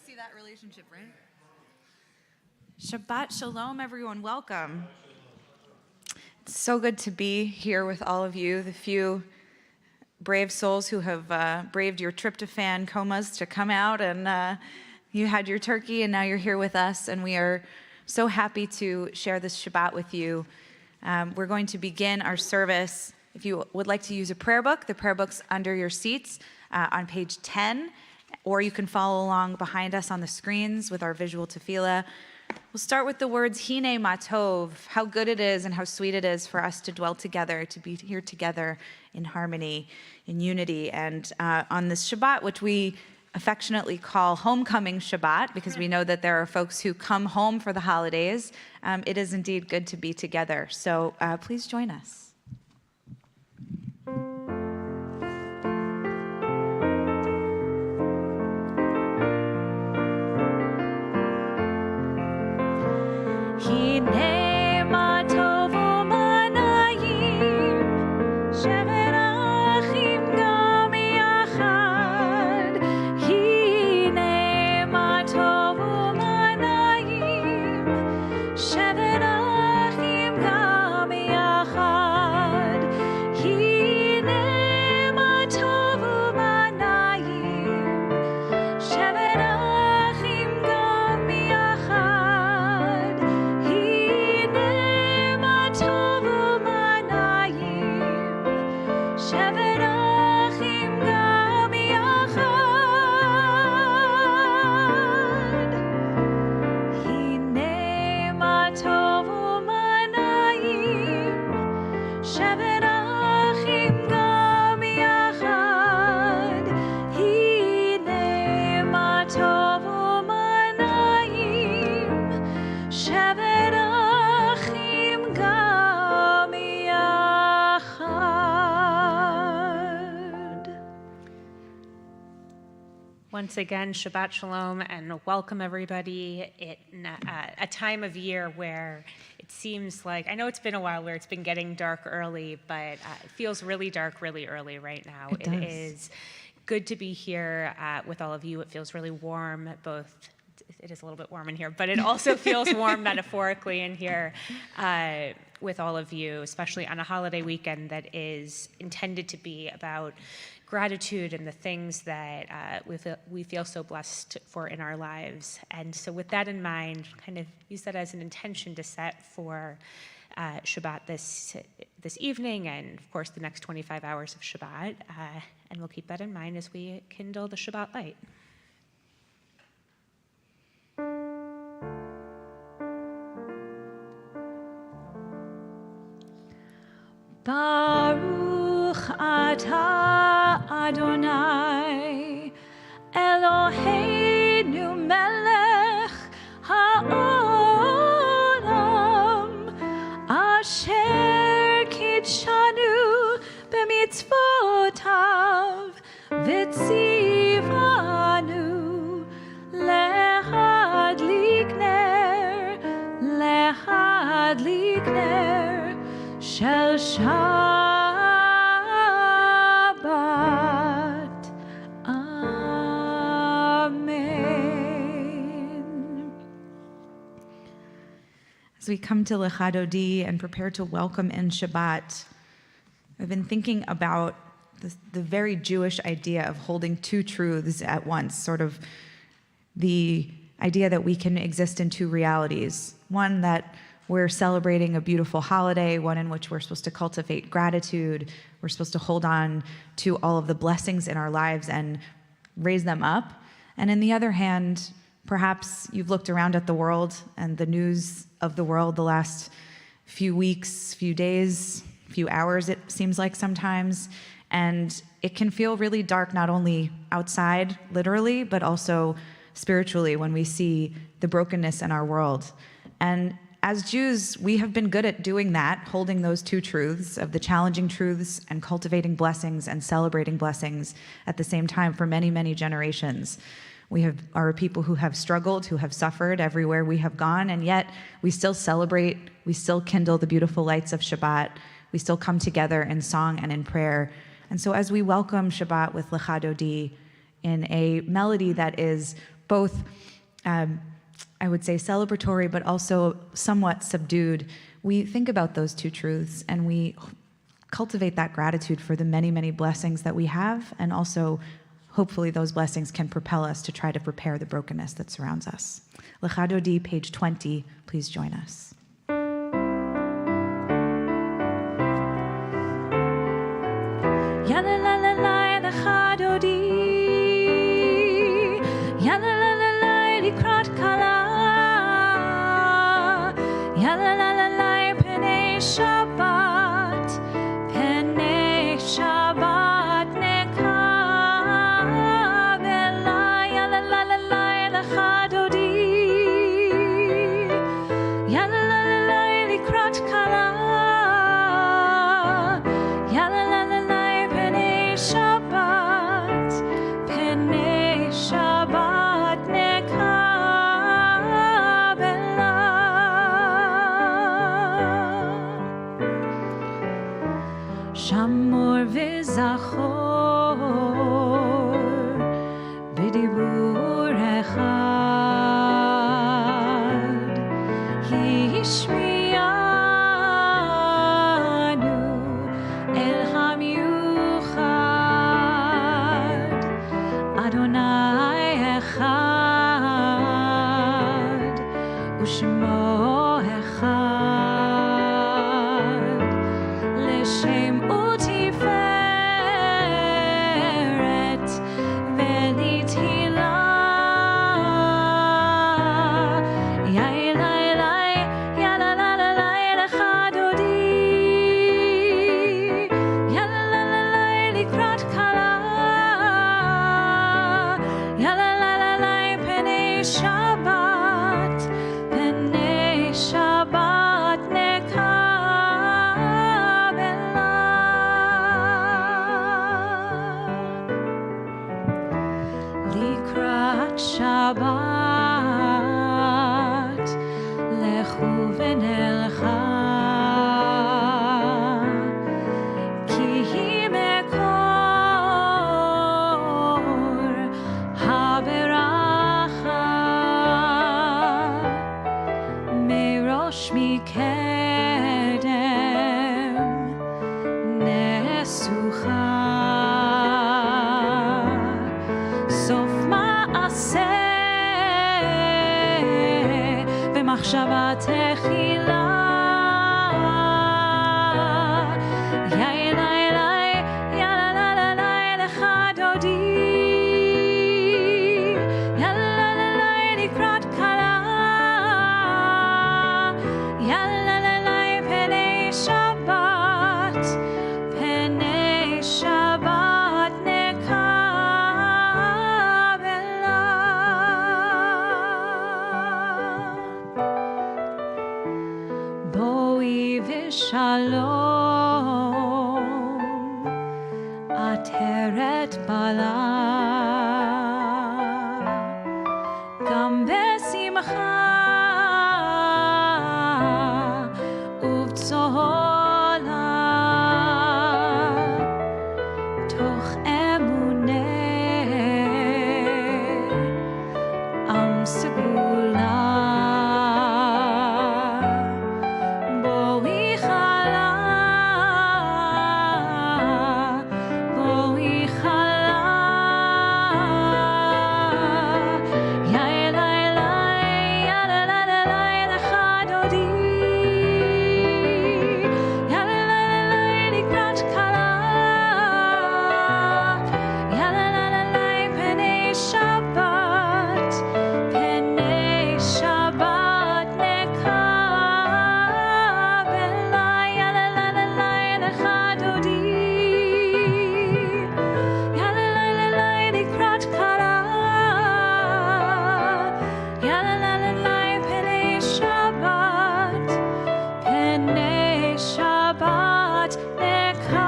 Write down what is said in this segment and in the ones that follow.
see that relationship, right? Shabbat Shalom, everyone. Welcome. It's so good to be here with all of you, the few brave souls who have braved your tryptophan comas to come out, and you had your turkey, and now you're here with us, and we are so happy to share this Shabbat with you. We're going to begin our service. If you would like to use a prayer book, the prayer book's under your seats on page 10, or you can follow along behind us on the screens with our visual tefillah. We'll start with the words, Hine ma tov, how good it is and how sweet it is for us to dwell together, to be here together in harmony, in unity. And on this Shabbat, which we affectionately call Homecoming Shabbat, because we know that there are folks who come home for the holidays, it is indeed good to be together. So please join us. Hine ma tov u'manayim, shevet achim gam yachad. Hine ma tov u'manayim, shevet achim gam yachad. Hine ma tov u'manayim, shevet achim gam yachad. Shevet achim gam yachad. Hine ma tov u'manayim, shevet achim gam yachad. Hine ma tov u'manayim, shevet achim gam yachad. Once again, Shabbat Shalom and welcome everybody in a time of year where it seems like, I know it's been a while where it's been getting dark early, but it feels really dark really early right now. It does. It is good to be here with all of you. It feels really warm, it is a little bit warm in here, but it also feels warm metaphorically in here with all of you, especially on a holiday weekend that is intended to be about gratitude and the things that we feel so blessed for in our lives. And so with that in mind, kind of use that as an intention to set for Shabbat this evening and, of course, the next 25 hours of Shabbat. And we'll keep that in mind as we kindle the Shabbat light. Baruch atah Adonai Eloheinu melech ha'olam asher kidshanu b'mitzvotav v'tzivanu lehadlik ner shel Shabbat. Amen. As we come to Lecha Dodi and prepare to welcome in Shabbat, I've been thinking about the very Jewish idea of holding two truths at once, sort of the idea that we can exist in two realities. One, that we're celebrating a beautiful holiday, one in which we're supposed to cultivate gratitude. We're supposed to hold on to all of the blessings in our lives and raise them up. And in the other hand, perhaps you've looked around at the world and the news of the world the last few weeks, few days, few hours, it seems like sometimes. And it can feel really dark, not only outside, literally, but also spiritually when we see the brokenness in our world. And as Jews, we have been good at doing that, holding those two truths of the challenging truths and cultivating blessings and celebrating blessings at the same time for many, many generations. We are a people who have struggled, who have suffered everywhere we have gone, and yet we still celebrate, we still kindle the beautiful lights of Shabbat, we still come together in song and in prayer. And so as we welcome Shabbat with Lecha Dodi in a melody that is both, I would say, celebratory, but also somewhat subdued, we think about those two truths and we cultivate that gratitude for the many, many blessings that we have, and also hopefully those blessings can propel us to try to repair the brokenness that surrounds us. Lecha Dodi, page 20, please join us. Yalalalai lecha dodi, yalalalai likrat kala, yalalalai penei Shabbat, penei Shabbat nekavela, yalalalai lecha dodi, yalalalai likrat kala, yalalalai penei Shabbat, penei Shabbat nekavela. Shamor v'zachor b'dibur echad, hishmi'anu el hamiuchad, Adonai echad u'shmo echad, l'shem u'tiferet v'lithilah. Ya'ilalai, yalalalai lecha dodi, yalalalai likrat kala, yalalalai penei Shabbat, penei Shabbat nekavela. Likrat Shabbat, lechu v'nelcha, ki hi mekor haberacha, merosh mikedem nesucha, sof ma'aseh v'machshava techila. Ya'ilalai, yalalalai lecha dodi, yalalalai likrat kala, yalalalai penei Shabbat, penei Shabbat nekavela. Boi v'shalom, ateret bala, gam besimcha ובצהולה, תוך אמונה עם סגולה, בואי חלה, בואי חלה, יאללה, יאללה, לך דודי, יאללה, לקראת קלה, יאללה, פני שבת, פני שבת נקבלה, יאללה, לך דודי, יאללה, לקראת קלה, יאללה, פני שבת, פני שבת נקבלה.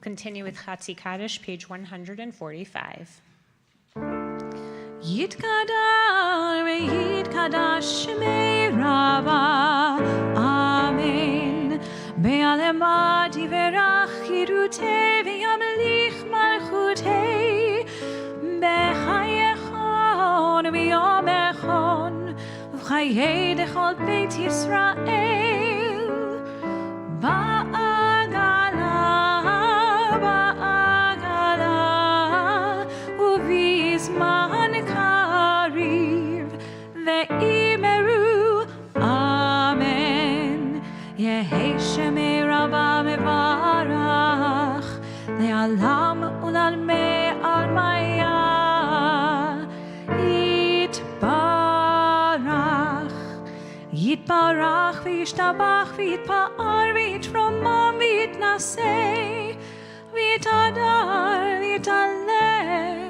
Continue with Chatzi Kaddish, page 145. Yitkadar ve'yitkadash shmei Rabba, Amen. בעלמא יברך חירותי וימליך מלכותי בחייכון וביומכון ובחיי לכל בית ישראל בעגלה ובזמן קריב ואמרו אמן יהי שמי רבה מברך לעולם ולעלמי עלמיה יתברך וישתבח ויתפאר ויתרומם ויתנשא ויתהדר ויתעלה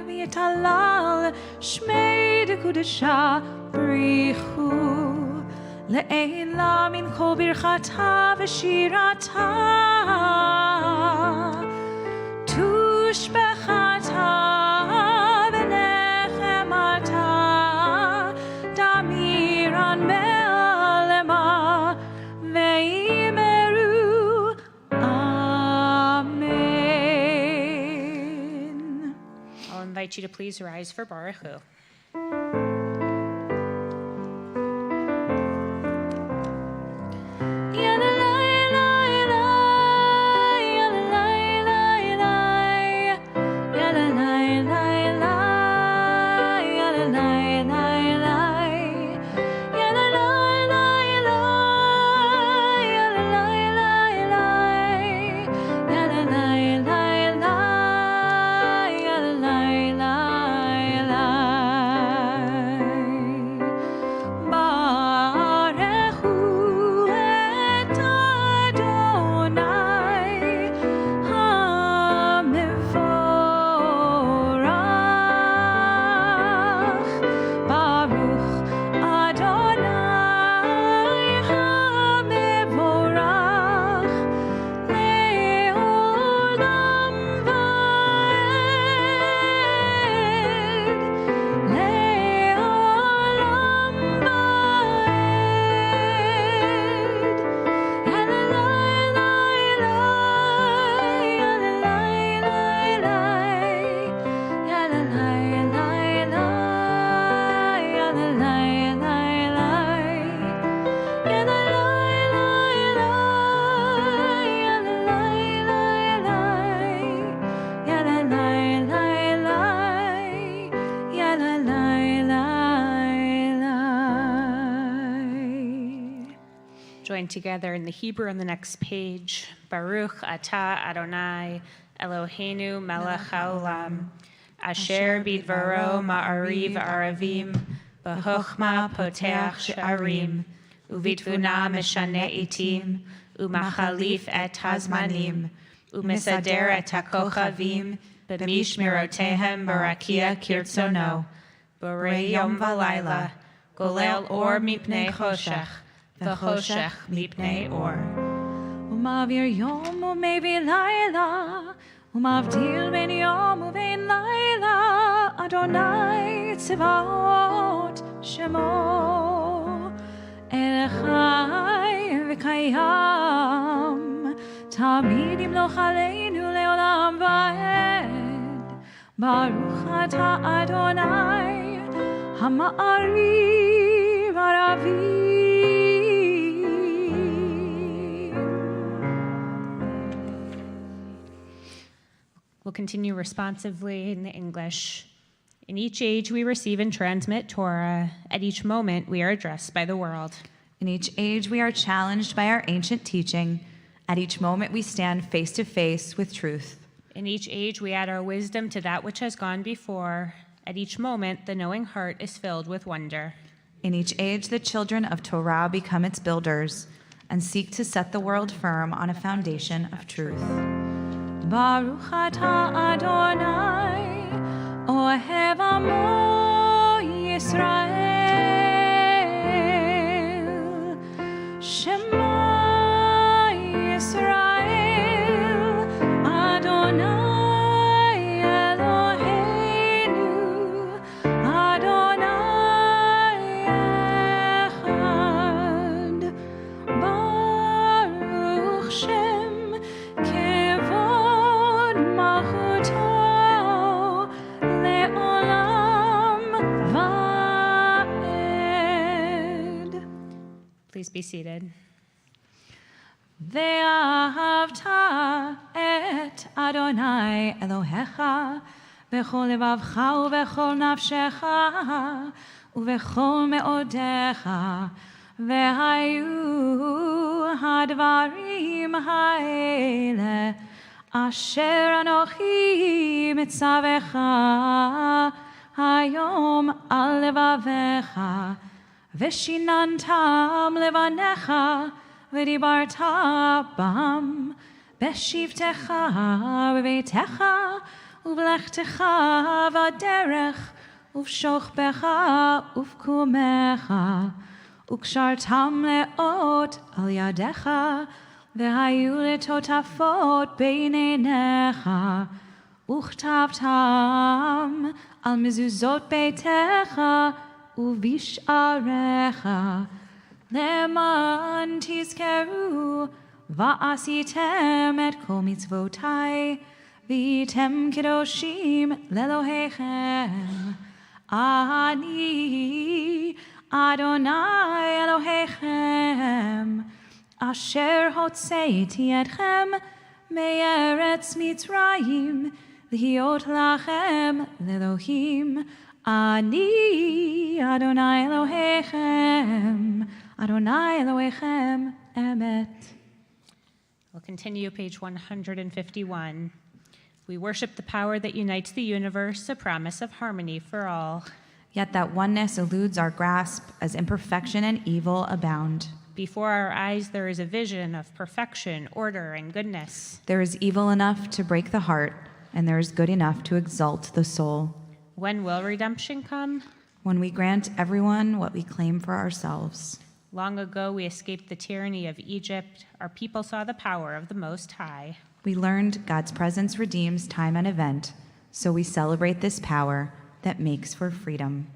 ויתהלל שמי דקודשה בריחו לעילה מן כל ברכתה ושירתה תושבחתה ונחמתה תמירן בעלמה ואמרו amen. I'll invite you to please rise for Baruch Hu. Join together in the Hebrew on the next page. Baruch atah Adonai Eloheinu melech haolam asher bidvaro ma'ariv aravim b'chochma poteach she'arim uvitvuna meshane itim umachalif et hazmanim umesader et hakochavim b'mishmerotehem barakia kirtzono borei yom v'layla golel or mipnei choshech v'choshech mipnei or. ומעביר יום ומביא לילה, ומבדיל בין יום ובין לילה, אדוני צבאות שמו. אל חי וקיים, תמיד ימלוך עלינו לעולם ועד. ברוך אתה אדוני, המעריב ערבי. We'll continue responsively in the English. In each age we receive and transmit Torah. At each moment we are addressed by the world. In each age we are challenged by our ancient teaching. At each moment we stand face to face with truth. In each age we add our wisdom to that which has gone before. At each moment the knowing heart is filled with wonder. In each age the children of Torah become its builders and seek to set the world firm on a foundation of truth. Baruch atah Adonai, ohev amo Yisrael. Shema Yisrael, Adonai Eloheinu, Adonai echad. Baruch be seated. ואהבת את אדוני אלוהיך בכל לבבך ובכל נפשך ובכל מאודיך, והיו הדברים האלה אשר אנוכי מצווך היום על לבביך, ושיננתם לבניך ודיברת בם בשבתך בביתך ובלכתך בדרך ובשוכבך ובקומך, וקשרתם לאות על ידיך, והיו לטוטפות בין עיניך, וכתבתם על מזוזות ביתך ובשעריך, למען תזכרו ועשיתם את כל מצוותי, והייתם קדושים לאלוהיכם. אני אדוני אלוהיכם, אשר הוצאתי אתכם מארץ מצרים, להיות לכם לאלוהים. אני אדוני אלוהיכם, אדוני אלוהיכם אמת. We'll continue page 151. We worship the power that unites the universe, a promise of harmony for all. Yet that oneness eludes our grasp as imperfection and evil abound. Before our eyes there is a vision of perfection, order, and goodness. There is evil enough to break the heart, and there is good enough to exalt the soul. When will redemption come? When we grant everyone what we claim for ourselves. Long ago we escaped the tyranny of Egypt. Our people saw the power of the Most High. We learned God's presence redeems time and event, so we celebrate this power that makes for freedom.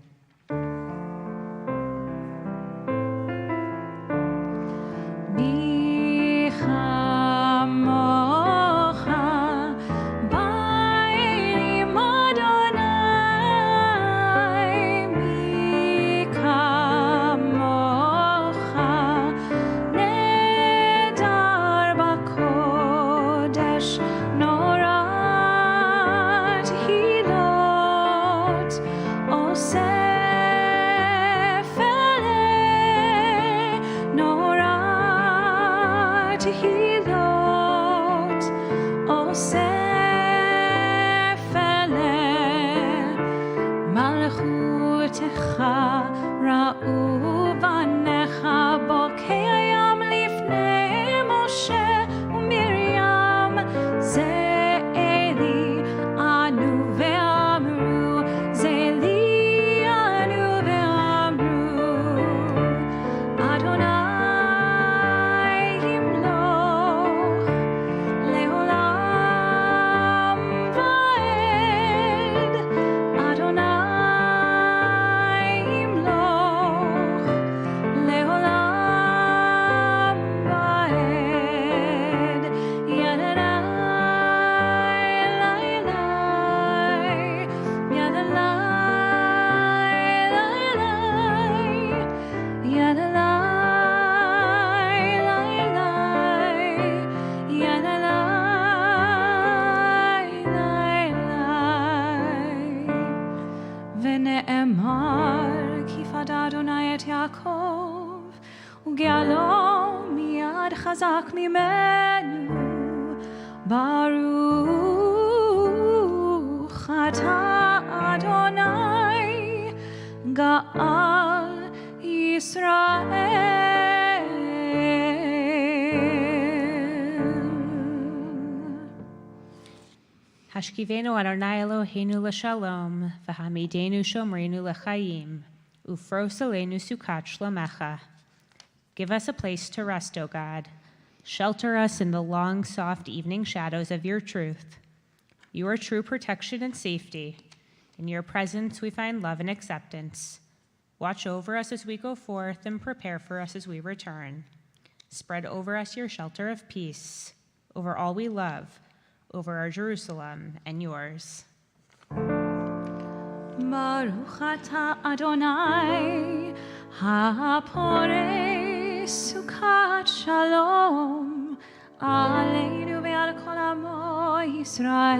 וגאלו מיד חזק ממנו, ברוך אתה אדוני גאל ישראל. Hashkivenu Adonai Eloheinu l'shalom, v'hamidenu shomrenu l'chaim, ufros aleinu sukat shlomecha. Give us a place to rest, O God. Shelter us in the long, soft evening shadows of your truth. You are true protection and safety. In your presence we find love and acceptance. Watch over us as we go forth and prepare for us as we return. Spread over us your shelter of peace, over all we love, over our Jerusalem and yours. Baruch atah Adonai, ha'porech סוכת שלום עלינו ועל כל עמו ישראל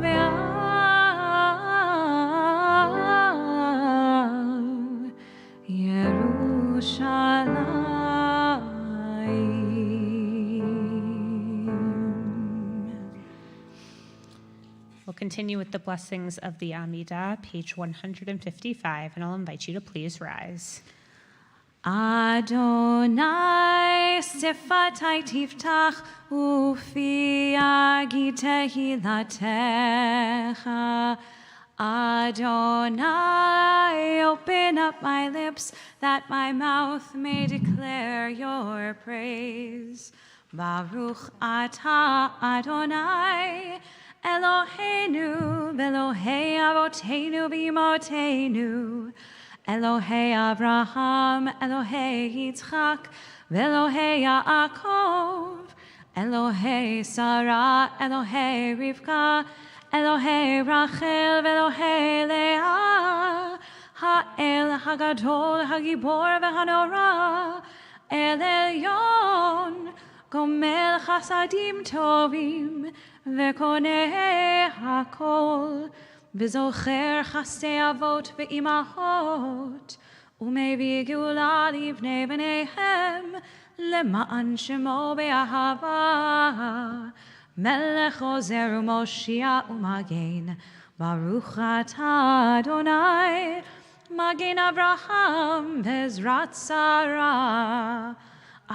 ועל ירושלים. We'll continue with the blessings of the Amidah, page 155, and I'll invite you to please rise. Adonai sifatai tiftach ufi yagid tehilatecha. Adonai, open up my lips that my mouth may declare your praise. Baruch atah Adonai Eloheinu v'Elohei avoteinu v'imotenu. Elohei Avraham, Elohei Yitzchak, Elohei Yaakov, Elohei Sarah, Elohei Rivka, Elohei Rachel, Elohei Leah, Ha'el Hagadol, Hagibor v'Hanora, El Elyon, Gomel Chasadim Tovim, V'koneh Hakol, וזוכר חסדי אבות ואימהות, ומביא גאולה לבני בניהם, למען שמו באהבה. מלך עוזר ומושיע ומגן, ברוך אתה אדוני, מגן אברהם בעזרת שרה.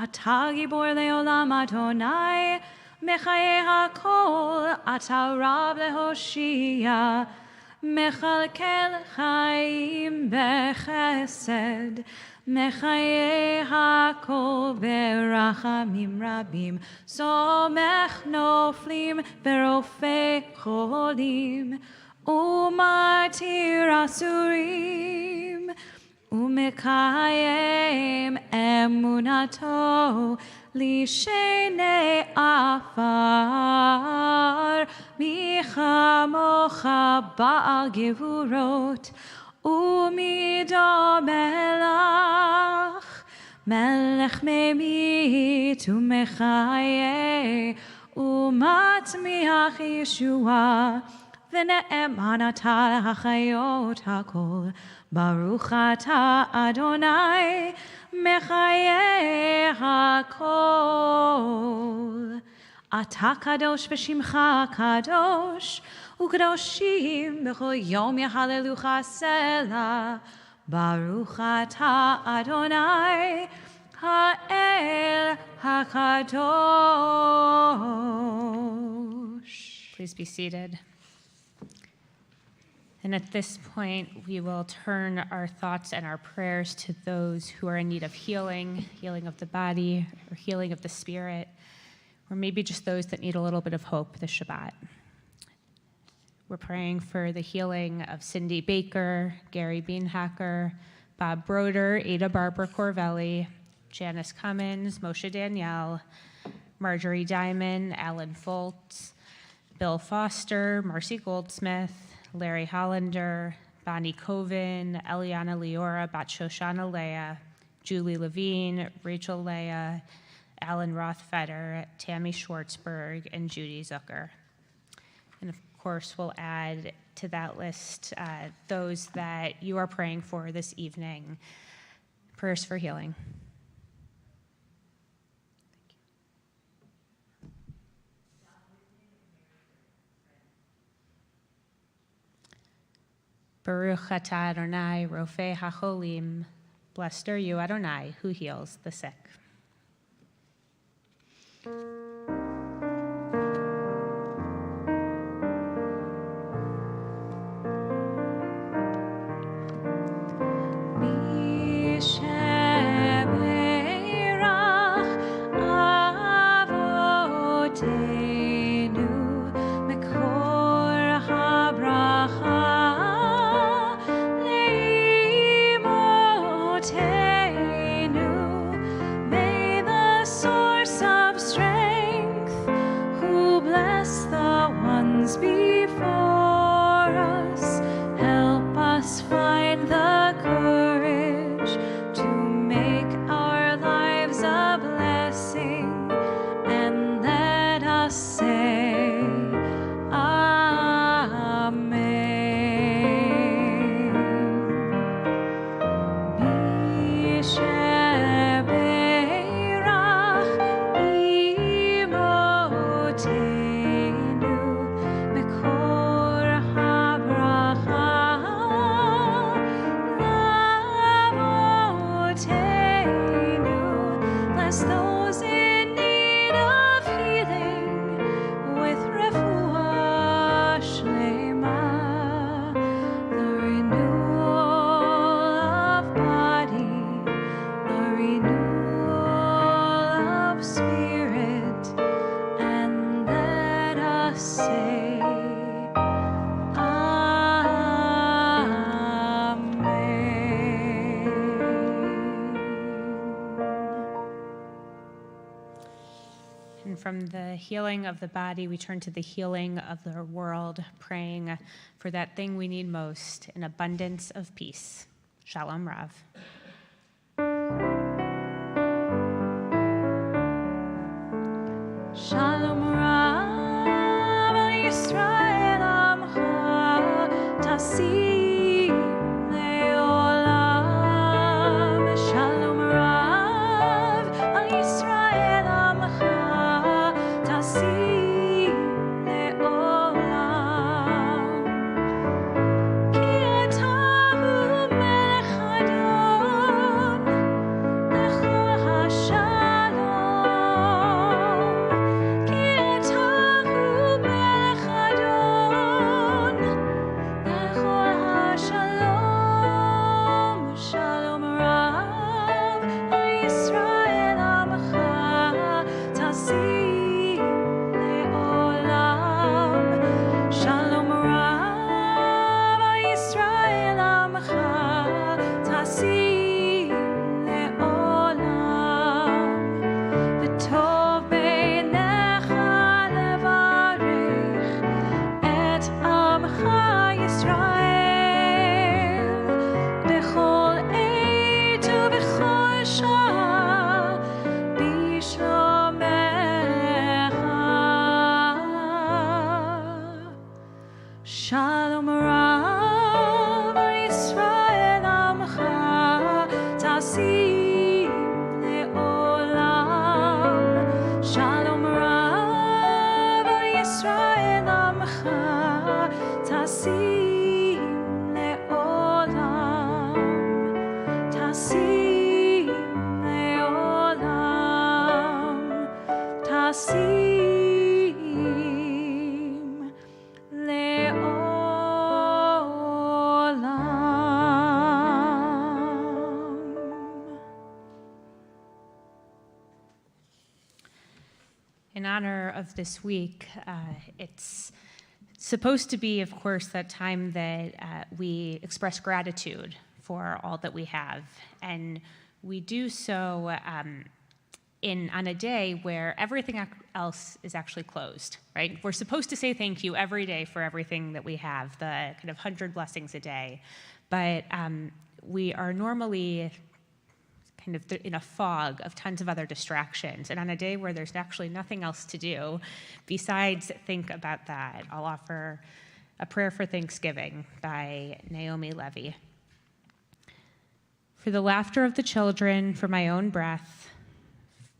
אתה גיבור לעולם אדוני, מחיי הכל, אתה רב להושיע. מכלכל חיים בחסד, מחיי הכל ברחמים רבים, סומך נופלים ורופא חולים, ומתיר אסורים, ומקיים אמונתו לשני עפר. מי כמוך בעל גבורות ומי דומה לך, מלך ממית ומחיה ומצמיח ישועה, ונאמן אתה להחיות הכל. ברוך אתה אדוני מחיי הכל. אתה קדוש ושמך קדוש, וקדושים בכל יום יהללוך סלה. ברוך אתה אדוני האל הקדוש. Please be seated. And at this point, we will turn our thoughts and our prayers to those who are in need of healing, healing of the body, or healing of the spirit, or maybe just those that need a little bit of hope this Shabbat. We're praying for the healing of Cindy Baker, Gary Beanhacker, Bob Broder, Ada Barbara Corvelli, Janice Cummins, Moshe Danielle, Marjorie Diamond, Alan Foltz, Bill Foster, Marcy Goldsmith, Larry Hollander, Bonnie Coven, Eliana Leora, Bat-Shoshana Leah, Julie Levine, Rachel Leah, Alan Rothfeder, Tammy Schwartzberg, and Judy Zucker. And of course, we'll add to that list those that you are praying for this evening. Prayers for healing. Baruch atah Adonai, Rofei HaCholim. Blessed are you, Adonai, who heals the sick. May the source of strength And from the healing of the body, we turn to the healing of the world, praying for that thing we need most, an abundance of peace. Shalom Rav. Shalom Rav al Yisrael Amcha Tasim Leolam. Shalom Rav al Yisrael Amcha Tasim Leolam. Ki ata hu melech adon lechol hashalom. Ki ata hu melech adon lechol hashalom. Shalom Rav al Yisrael Amcha Tasim Leolam. Shalom Rav al Yisrael Amcha Tasim Leolam. V'tov beinecha levarech et amcha Yisrael bechol עת ובכל שעה בשלומך. Shalom Rav al Yisrael Amcha Tasim Leolam. Shalom Rav al Yisrael Amcha Tasim Leolam. Tasim Leolam. Tasim Leolam. In honor of this week, it's supposed to be, of course, that time that we express gratitude for all that we have. And we do so on a day where everything else is actually closed, right? We're supposed to say thank you every day for everything that we have, the kind of 100 blessings a day. But we are normally kind of in a fog of tons of other distractions. And on a day where there's actually nothing else to do besides think about that, I'll offer a prayer for Thanksgiving by Naomi Levy. For the laughter of the children, for my own breath,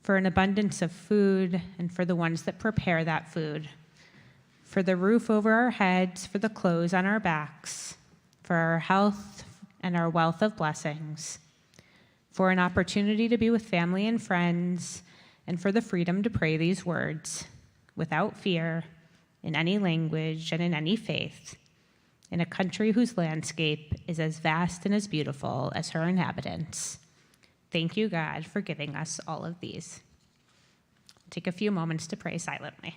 for an abundance of food, and for the ones that prepare that food, for the roof over our heads, for the clothes on our backs, for our health and our wealth of blessings, for an opportunity to be with family and friends, and for the freedom to pray these words without fear, in any language and in any faith, in a country whose landscape is as vast and as beautiful as her inhabitants. Thank you, God, for giving us all of these. Take a few moments to pray silently.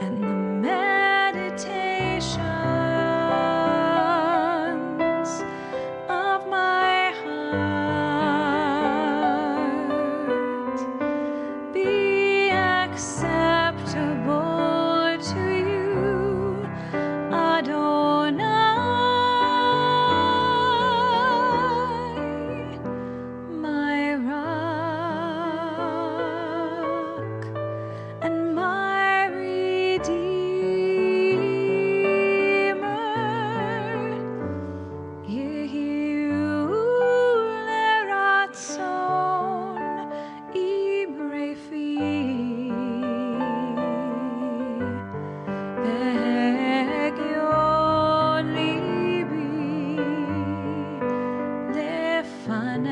and the meditations of my heart be acceptable to you, Adonai, my rock and my redeemer. Yehu leratzon imrefi, ve'egion libi lefanecha.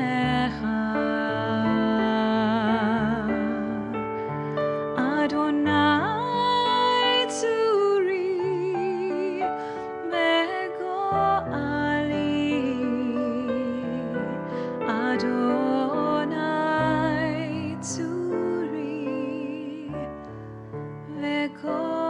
Adonai tzuri ve'go'ali, Adonai tzuri ve'go'ali.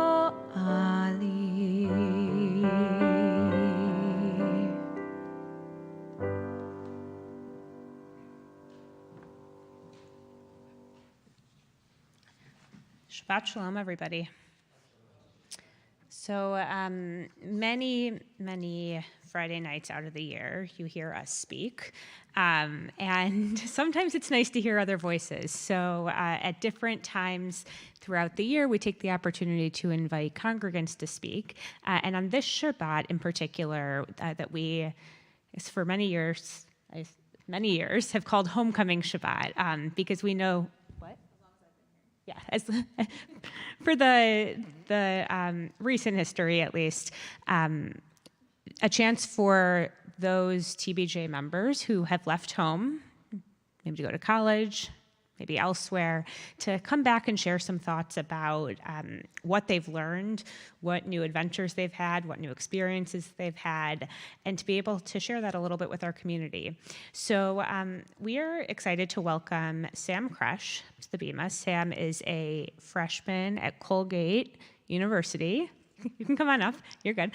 Shabbat Shalom, everybody. So many Friday nights out of the year, you hear us speak. And sometimes it's nice to hear other voices. So at different times throughout the year, we take the opportunity to invite congregants to speak. And on this Shabbat in particular, that we, for many years, have called Homecoming Shabbat, because we know, what? Yeah, for the recent history, at least, a chance for those TBJ members who have left home, maybe to go to college, maybe elsewhere, to come back and share some thoughts about what they've learned, what new adventures they've had, what new experiences they've had, and to be able to share that a little bit with our community. So we are excited to welcome Sam Kresh to the Bima. Sam is a freshman at Colgate University. You can come on up. You're good.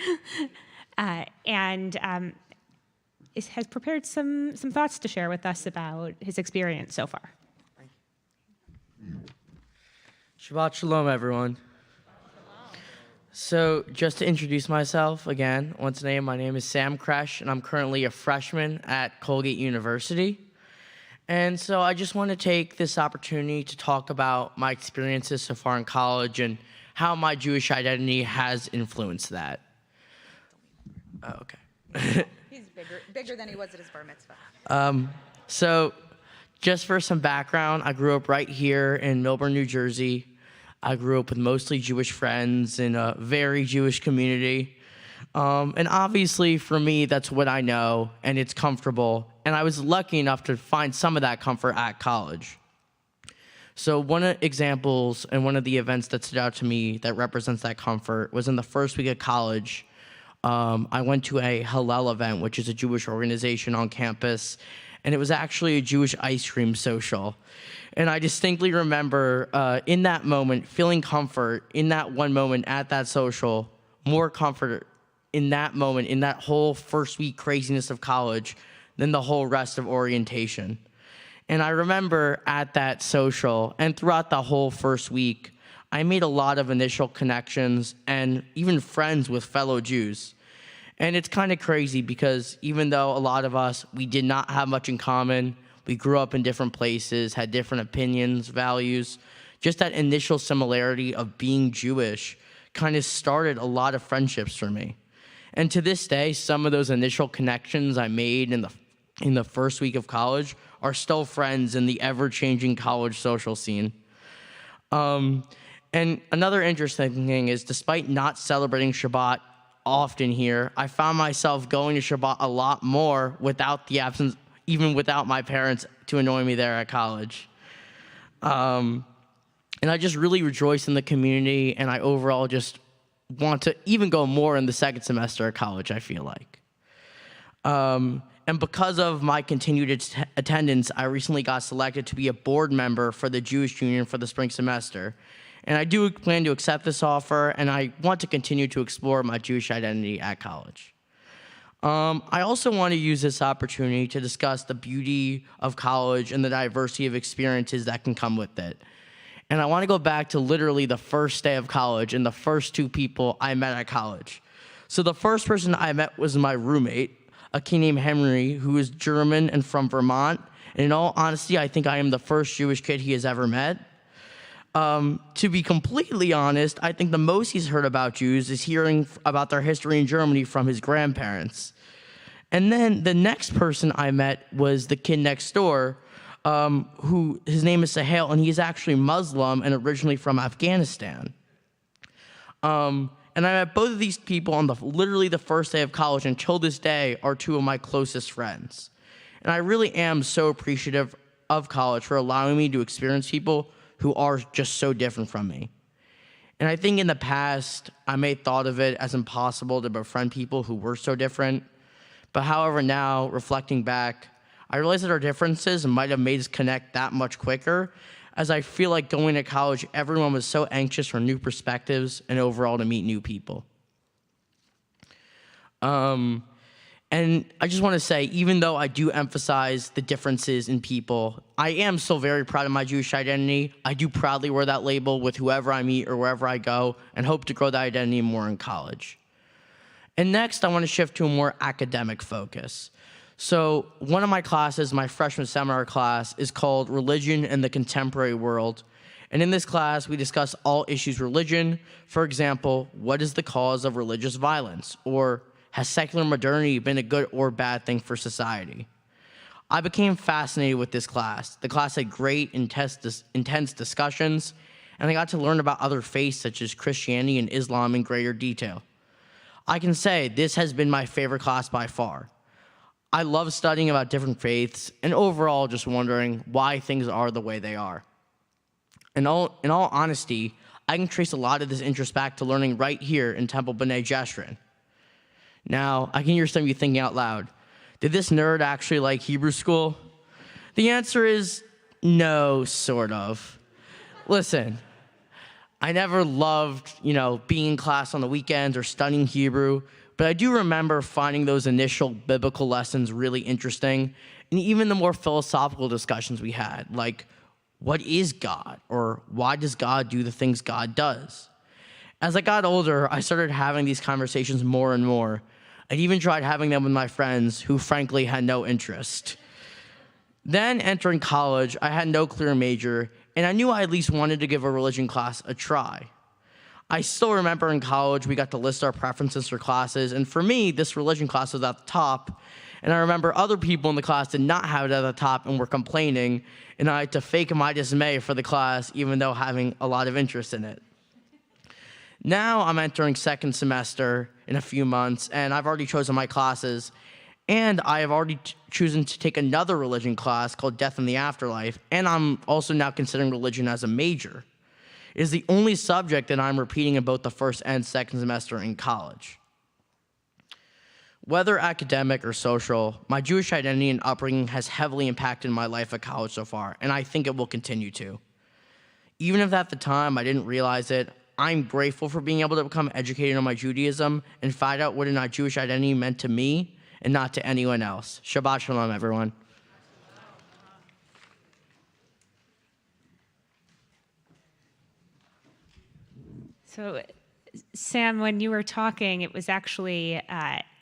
And has prepared some thoughts to share with us about his experience so far. Shabbat Shalom, everyone. So just to introduce myself again, once again, my name is Sam Kresh, and I'm currently a freshman at Colgate University. And so I just want to take this opportunity to talk about my experiences so far in college and how my Jewish identity has influenced that. Oh, okay. He's bigger than he was at his bar mitzvah. So just for some background, I grew up right here in Millburn, New Jersey. I grew up with mostly Jewish friends in a very Jewish community. And obviously for me, that's what I know, and it's comfortable. And I was lucky enough to find some of that comfort at college. So one of the examples and one of the events that stood out to me that represents that comfort was in the first week of college. I went to a Hallel event, which is a Jewish organization on campus, and it was actually a Jewish ice cream social. And I distinctly remember in that moment, feeling comfort in that one moment at that social, more comfort in that moment, in that whole first week craziness of college than the whole rest of orientation. And I remember at that social and throughout the whole first week, I made a lot of initial connections and even friends with fellow Jews. And it's kind of crazy because even though a lot of us, we did not have much in common, we grew up in different places, had different opinions, values, just that initial similarity of being Jewish kind of started a lot of friendships for me. And to this day, some of those initial connections I made in the first week of college are still friends in the ever-changing college social scene. And another interesting thing is, despite not celebrating Shabbat often here, I found myself going to Shabbat a lot more without the absence, even without my parents to annoy me there at college. And I just really rejoice in the community, and I overall just want to even go more in the second semester of college, I feel like. And because of my continued attendance, I recently got selected to be a board member for the Jewish Union for the spring semester. And I do plan to accept this offer, and I want to continue to explore my Jewish identity at college. I also want to use this opportunity to discuss the beauty of college and the diversity of experiences that can come with it. And I want to go back to literally the first day of college and the first two people I met at college. So the first person I met was my roommate, a kid named Henry, who is German and from Vermont. And in all honesty, I think I am the first Jewish kid he has ever met. To be completely honest, I think the most he's heard about Jews is hearing about their history in Germany from his grandparents. And then the next person I met was the kid next door, who his name is Sahel, and he's actually Muslim and originally from Afghanistan. And I met both of these people on literally the first day of college, and till this day are two of my closest friends. And I really am so appreciative of college for allowing me to experience people who are just so different from me. And I think in the past, I may have thought of it as impossible to befriend people who were so different. But however, now, reflecting back, I realize that our differences might have made us connect that much quicker, as I feel like going to college, everyone was so anxious for new perspectives and overall to meet new people. And I just want to say, even though I do emphasize the differences in people, I am still very proud of my Jewish identity. I do proudly wear that label with whoever I meet or wherever I go, and hope to grow that identity more in college. And next, I want to shift to a more academic focus. So one of my classes, my freshman seminar class, is called Religion in the Contemporary World. And in this class, we discuss all issues religion. For example, what is the cause of religious violence? Or has secular modernity been a good or bad thing for society? I became fascinated with this class. The class had great, intense discussions, and I got to learn about other faiths such as Christianity and Islam in greater detail. I can say this has been my favorite class by far. I love studying about different faiths and overall just wondering why things are the way they are. In all honesty, I can trace a lot of this interest back to learning right here in Temple Bnai Jeshurun. Now, I can hear some of you thinking out loud, did this nerd actually like Hebrew school? The answer is no, sort of. Listen, I never loved, being in class on the weekends or studying Hebrew, but I do remember finding those initial biblical lessons really interesting, and even the more philosophical discussions we had, like, what is God? Or why does God do the things God does? As I got older, I started having these conversations more and more. I even tried having them with my friends who frankly had no interest. Then entering college, I had no clear major, and I knew I at least wanted to give a religion class a try. I still remember in college, we got to list our preferences for classes, and for me, this religion class was at the top, and I remember other people in the class did not have it at the top and were complaining, and I had to fake my dismay for the class, even though having a lot of interest in it. Now I'm entering second semester in a few months, and I've already chosen my classes, and I have already chosen to take another religion class called Death in the Afterlife, and I'm also now considering religion as a major. It is the only subject that I'm repeating in both the first and second semester in college. Whether academic or social, my Jewish identity and upbringing has heavily impacted my life at college so far, and I think it will continue to. Even if at the time I didn't realize it, I'm grateful for being able to become educated on my Judaism and find out what a Jewish identity meant to me and not to anyone else. Shabbat Shalom, everyone. So, Sam, when you were talking, it was actually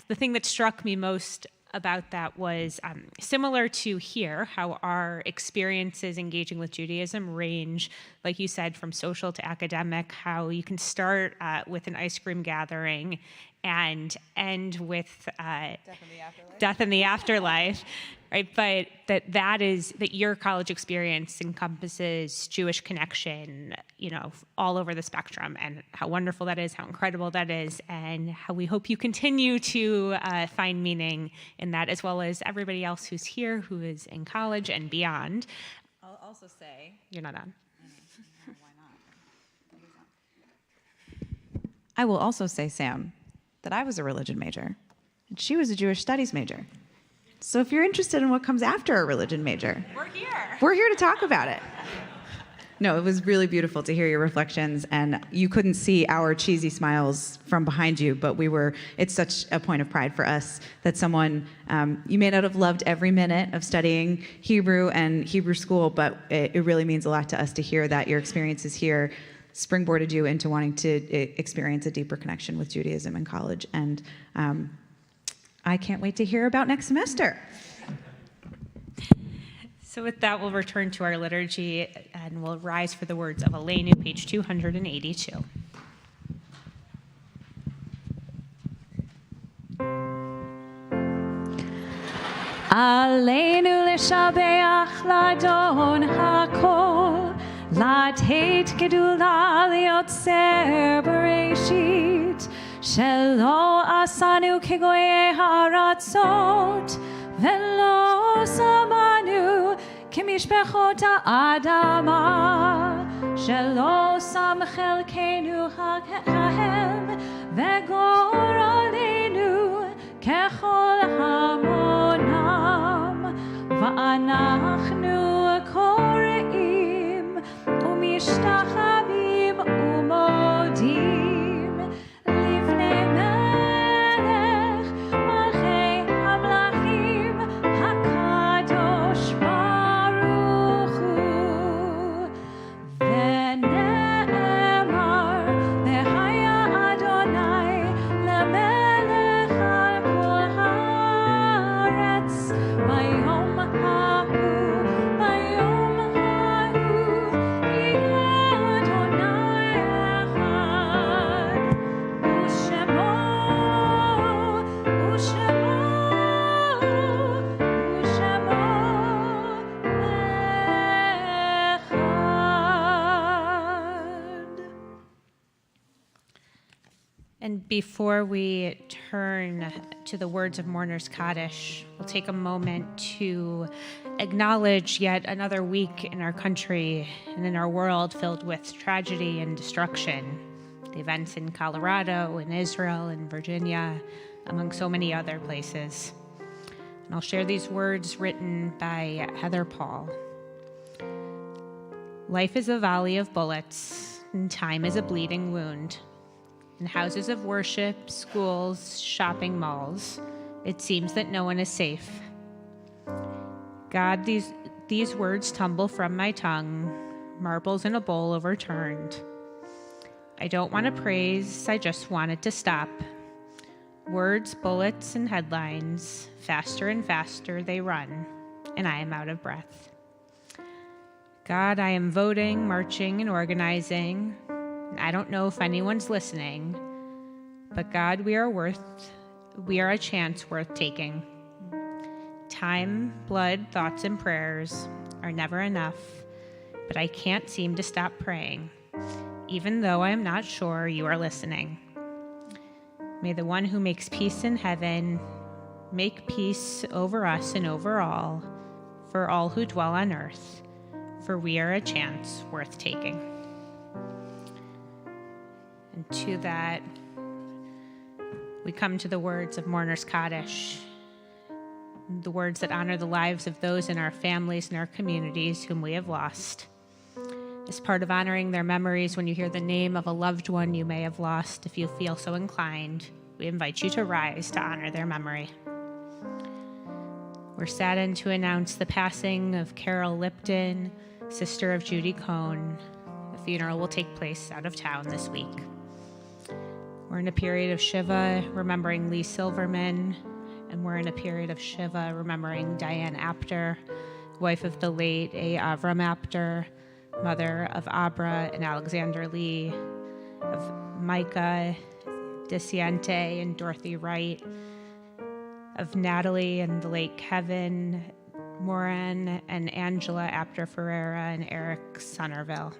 the thing that struck me most about that was similar to here, how our experiences engaging with Judaism range, like you said, from social to academic, how you can start with an ice cream gathering and end with death in the afterlife, right? But that your college experience encompasses Jewish connection, all over the spectrum, and how wonderful that is, how incredible that is, and how we hope you continue to find meaning in that, as well as everybody else who's here, who is in college and beyond. I'll also say, You're not on. why not? I will also say, Sam, that I was a religion major, and she was a Jewish studies major. So if you're interested in what comes after a religion major, We're here. we're here to talk about it. No, it was really beautiful to hear your reflections, and you couldn't see our cheesy smiles from behind you, but it's such a point of pride for us that someone, you may not have loved every minute of studying Hebrew and Hebrew school, but it really means a lot to us to hear that your experiences here springboarded you into wanting to experience a deeper connection with Judaism in college, and I can't wait to hear about next semester. So with that, we'll return to our liturgy and we'll rise for the words of Aleinu, page 282. עלינו לשבח לאדון הכל, לתת גדולה ליוצר בראשית, שלא עשנו כגויי הארצות, ולא שמנו כמשפחות האדמה, שלא שם חלקנו ההם, וגורלנו ככל המונם, ואנחנו קוראים ומשתחווים ומודים לפני מלך מלכי המלכים הקדוש ברוך הוא. ונאמר והיה אדוני למלך על כל הארץ ביום ההוא יהיה אדוני אחד ושמו אחד. And before we turn to the words of Mourner's Kaddish, we'll take a moment to acknowledge yet another week in our country and in our world filled with tragedy and destruction. The events in Colorado, in Israel, in Virginia, among so many other places. And I'll share these words written by Heather Paul. Life is a valley of bullets, and time is a bleeding wound. In houses of worship, schools, shopping malls, it seems that no one is safe. God, these words tumble from my tongue, marbles in a bowl overturned. I don't want to praise, I just want it to stop. Words, bullets, and headlines, faster and faster they run, and I am out of breath. God, I am voting, marching, and organizing. I don't know if anyone's listening, but God, we are a chance worth taking. Time, blood, thoughts, and prayers are never enough, but I can't seem to stop praying, even though I am not sure you are listening. May the one who makes peace in heaven make peace over us and over all, for all who dwell on earth, for we are a chance worth taking. And to that, we come to the words of Mourner's Kaddish, the words that honor the lives of those in our families and our communities whom we have lost. As part of honoring their memories, when you hear the name of a loved one you may have lost, if you feel so inclined, we invite you to rise to honor their memory. We're saddened to announce the passing of Carol Lipton, sister of Judy Cohn. The funeral will take place out of town this week. We're in a period of Shiva, remembering Lee Silverman, and we're in a period of Shiva, remembering Diane Apter, wife of the late A. Avram Apter, mother of Abra and Alexander Lee, of Micah DeCiente and Dorothy Wright, of Natalie and the late Kevin Moran and Angela Apter Ferreira and Eric Sonerville,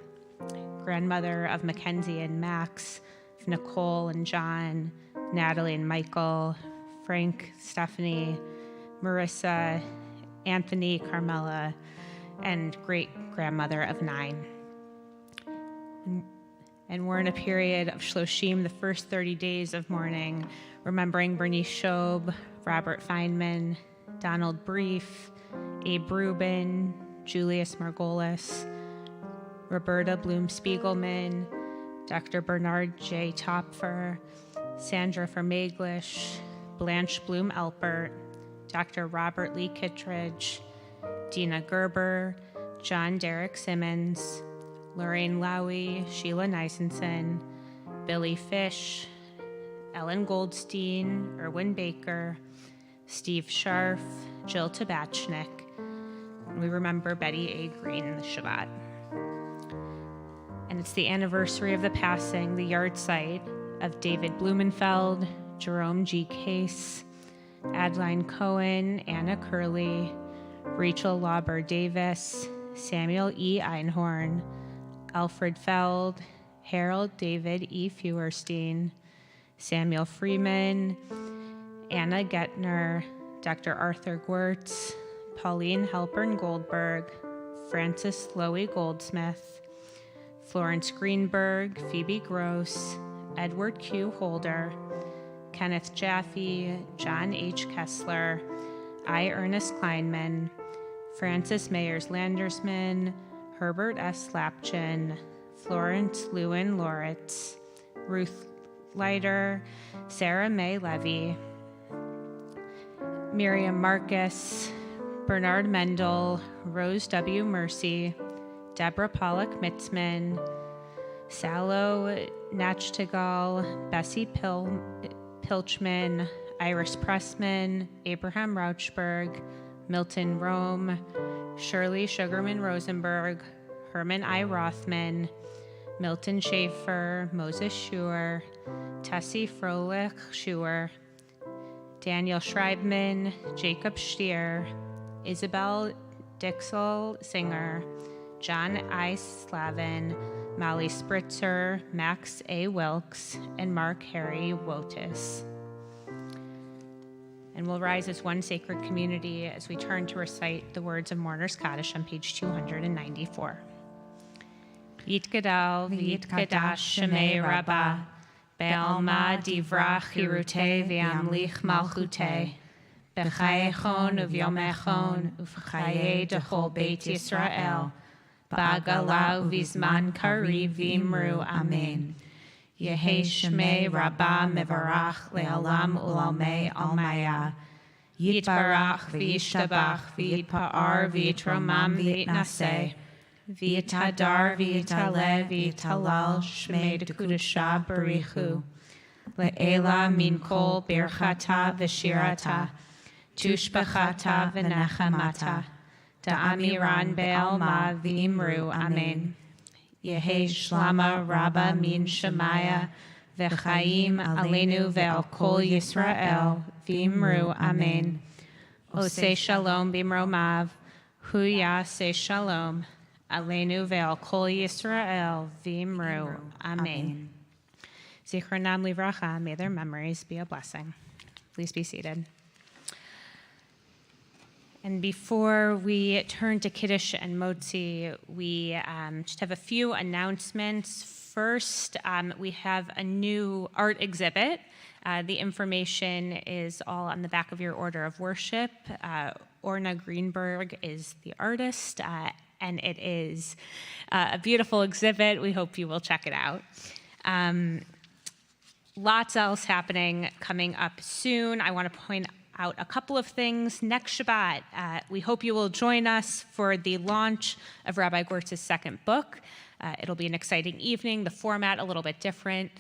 grandmother of Mackenzie and Max, of Nicole and John, Natalie and Michael, Frank, Stephanie, Marissa, Anthony, Carmela, and great-grandmother of 9. And we're in a period of Shloshim, the first 30 days of mourning, remembering Bernice Shob, Robert Feynman, Donald Brief, Abe Rubin, Julius Margolis, Roberta Bloom Spiegelman, Dr. Bernard J. Topfer, Sandra Vermeglish, Blanche Bloom Elpert, Dr. Robert Lee Kittredge, Dina Gerber, John Derek Simmons, Lorraine Lowy, Sheila Nisenson, Billy Fish, Ellen Goldstein, Erwin Baker, Steve Scharf, Jill Tabachnik, and we remember Betty A. Green this Shabbat. And it's the anniversary of the passing, the yard site of David Blumenfeld, Jerome G. Case, Adeline Cohen, Anna Curley, Rachel Lauber Davis, Samuel E. Einhorn, Alfred Feld, Harold David E. Feuerstein, Samuel Freeman, Anna Gettner, Dr. Arthur Gwertz, Pauline Halpern Goldberg, Francis Lowy Goldsmith, Florence Greenberg, Phoebe Gross, Edward Q. Holder, Kenneth Jaffe, John H. Kessler, I. Ernest Kleinman, Francis Mayers Landersman, Herbert S. Lapchin, Florence Lewin Loritz, Ruth Leiter, Sarah May Levy, Miriam Marcus, Bernard Mendel, Rose W. Mercy, Deborah Pollock Mitzman, Salo Nachtigal, Bessie Pilchman, Iris Pressman, Abraham Rauchberg, Milton Rome, Shirley Sugarman Rosenberg, Herman I. Rothman, Milton Schaefer, Moses Schuer, Tessie Froelich Schuer, Daniel Schreibman, Jacob Stier, Isabel Dixel Singer, John I. Slavin, Molly Spritzer, Max A. Wilkes, and Mark Harry Wotis. And we'll rise as one sacred community as we turn to recite the words of Mourner's Kaddish on page 294. Yitgadal v'yitkadash shemei Rabbah, be'alma divrach hirutei v'amlich malchutei, b'chayechon uvyomechon uv'chayei dechol Beit Yisrael, ba'gala uv'zman kariv v'imru amen. Yehei shmei Rabbah mevarach le'alam u'lalmei almaya. Yitbarach v'yishtabach v'yitpa'ar v'yitromam v'yitnaseh. V'yitadar v'yitaleh v'yitalal shmei dekudasha barichu. Le'ela min kol birchata v'shirata. Tushbachata v'nechamata. Da'amiran be'alma v'imru amen. Yehei shlama rabba min shemaya v'chaim aleinu ve'al kol Yisrael v'imru amen. Osei shalom b'mromav hu yaseh shalom aleinu ve'al kol Yisrael v'imru amen. Zichronam livracha, may their memories be a blessing. Please be seated. And before we turn to Kiddush and Motzi, we just have a few announcements. First, we have a new art exhibit. The information is all on the back of your order of worship. Orna Greenberg is the artist, and it is a beautiful exhibit. We hope you will check it out. Lots else happening coming up soon. I want to point out a couple of things. Next Shabbat, we hope you will join us for the launch of Rabbi Gwertz's second book. It'll be an exciting evening, the format a little bit different.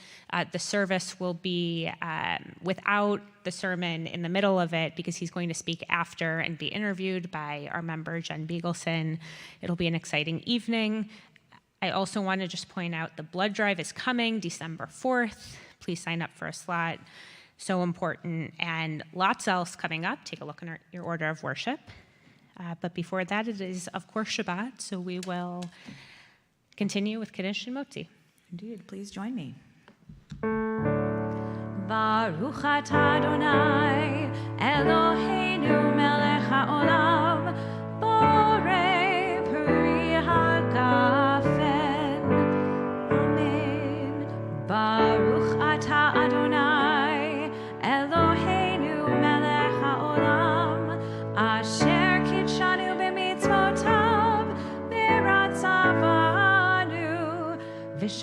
The service will be without the sermon in the middle of it because he's going to speak after and be interviewed by our member, Jen Beagleson. It'll be an exciting evening. I also want to just point out the blood drive is coming December 4th. Please sign up for a slot. So important, and lots else coming up. Take a look in your order of worship. But before that, it is, of course, Shabbat, so we will continue with Kiddush and Motzi. Indeed, please join me. Baruch atah Adonai, Eloheinu melech haolam, borei peri hagafen. Amen. Baruch atah Adonai, Eloheinu melech haolam, asher kitshanu b'mitzvotav, v'ratzav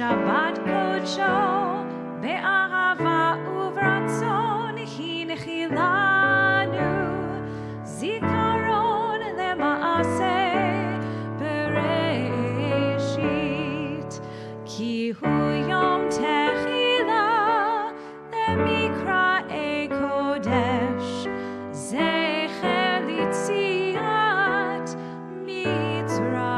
Shabbat kodsho, be'ahava uvra'tzon hinchilanu, zikaron lema'aseh bereshit, ki hu yom techila lemikra'e kodesh, zecher litziat Mitzrayim,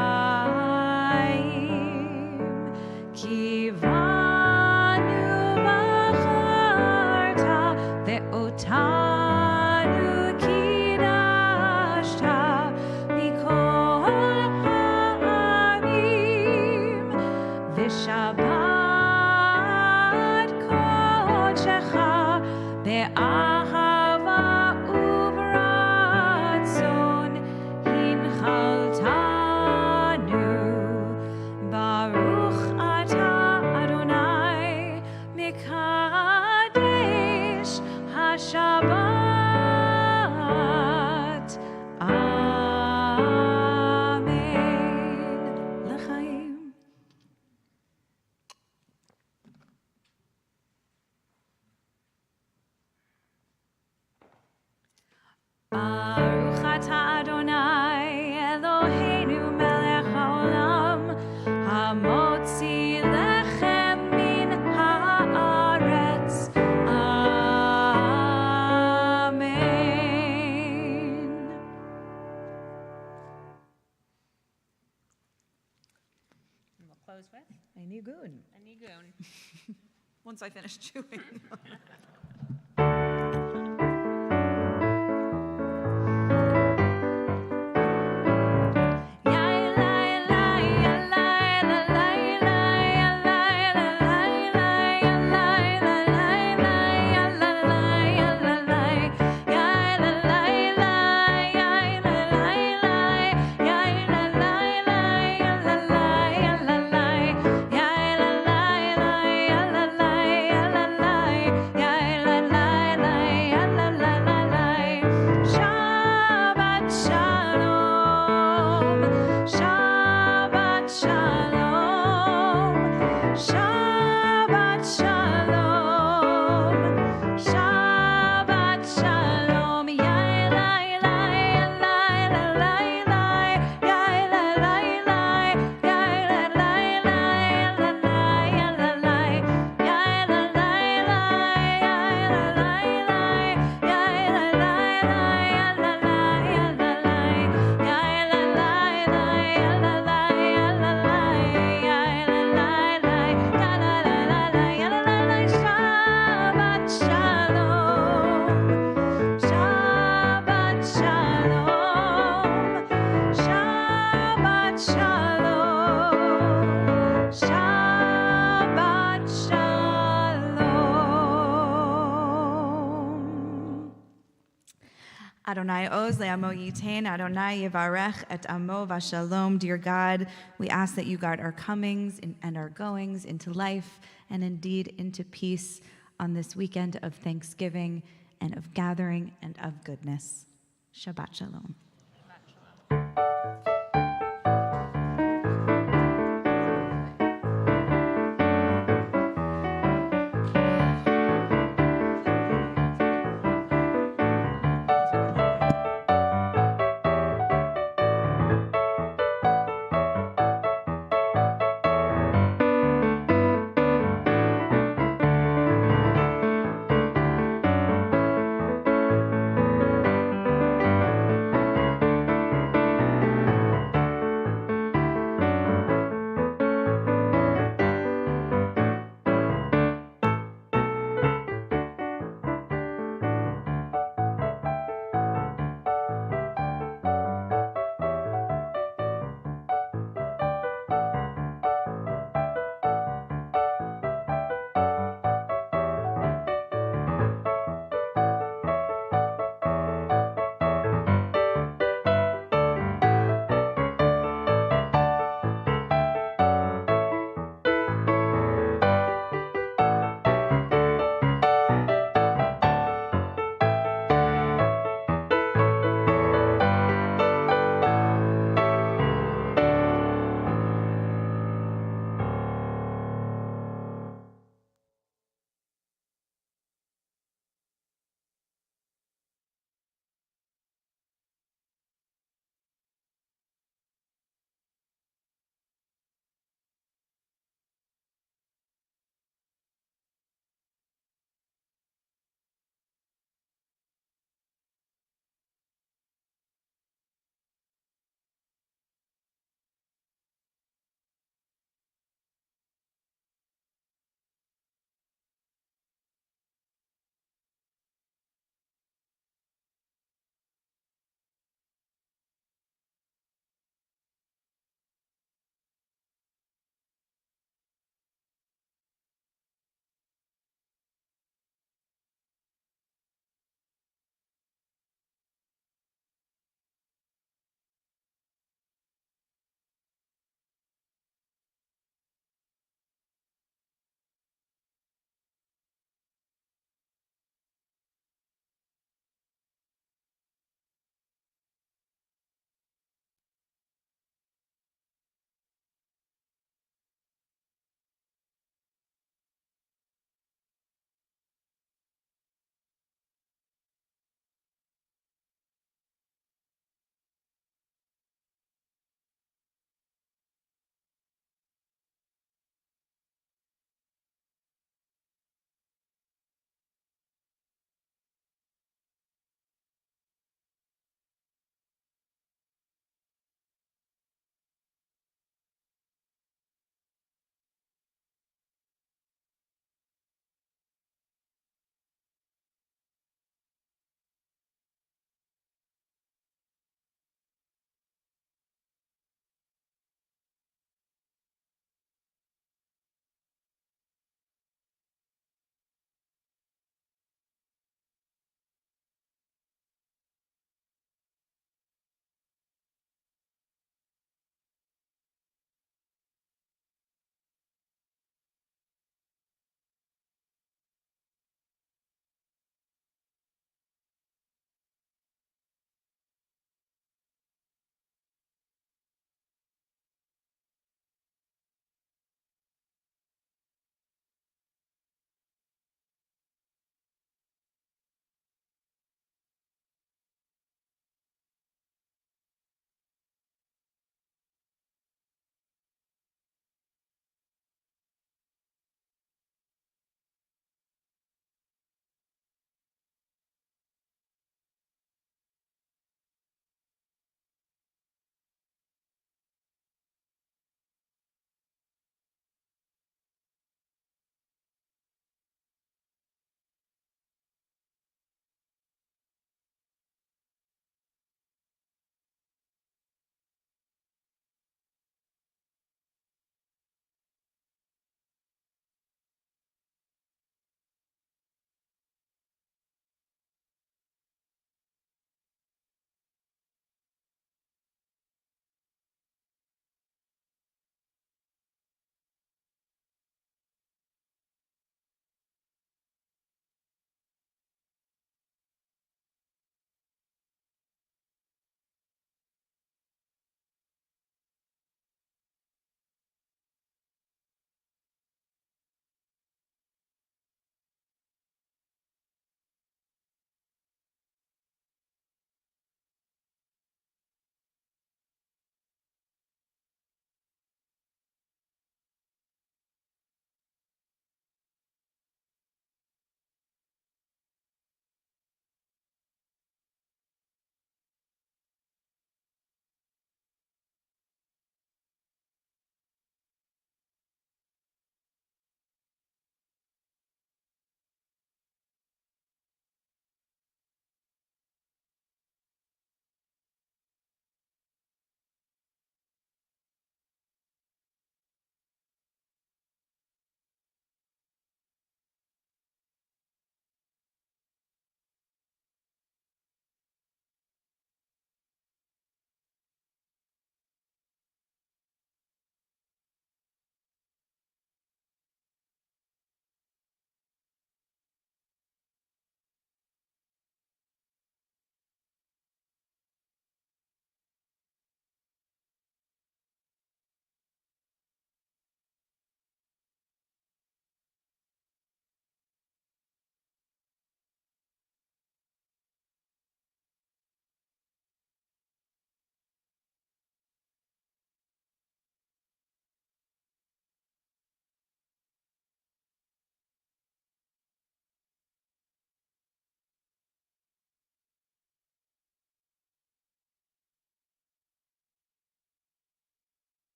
ki vanu bacharta ve'otanu kidashta mikol ha'amim v'shabbat kodshecha be'ahava uvra'tzon hinchaltanu Baruch atah Adonai mekadesh hashabbat Amen L'chaim. Baruch atah Adonai Eloheinu melech haolam hamotzi lechem min haaretz. Amen. And we'll close with I knew good. a nigun. Once I finish chewing. Shabbat shalom, Shabbat shalom, Shabbat shalom, Shabbat shalom. Ya Elai, Elai, Elai, Elai, Elai, Ya Elai, Elai, Ya Elai, Elai, Elai, Elai, Ya Elai, Elai, Ya Elai, Elai, Ya Elai, Shabbat shalom, Shabbat shalom, Shabbat shalom, Shabbat shalom. Adonai oz le'amo yitain, Adonai yivarech et amo v'shalom. Dear God, we ask that you guard our comings and our goings into life and indeed into peace on this weekend of Thanksgiving and of gathering and of goodness. Shabbat shalom. Shabbat shalom.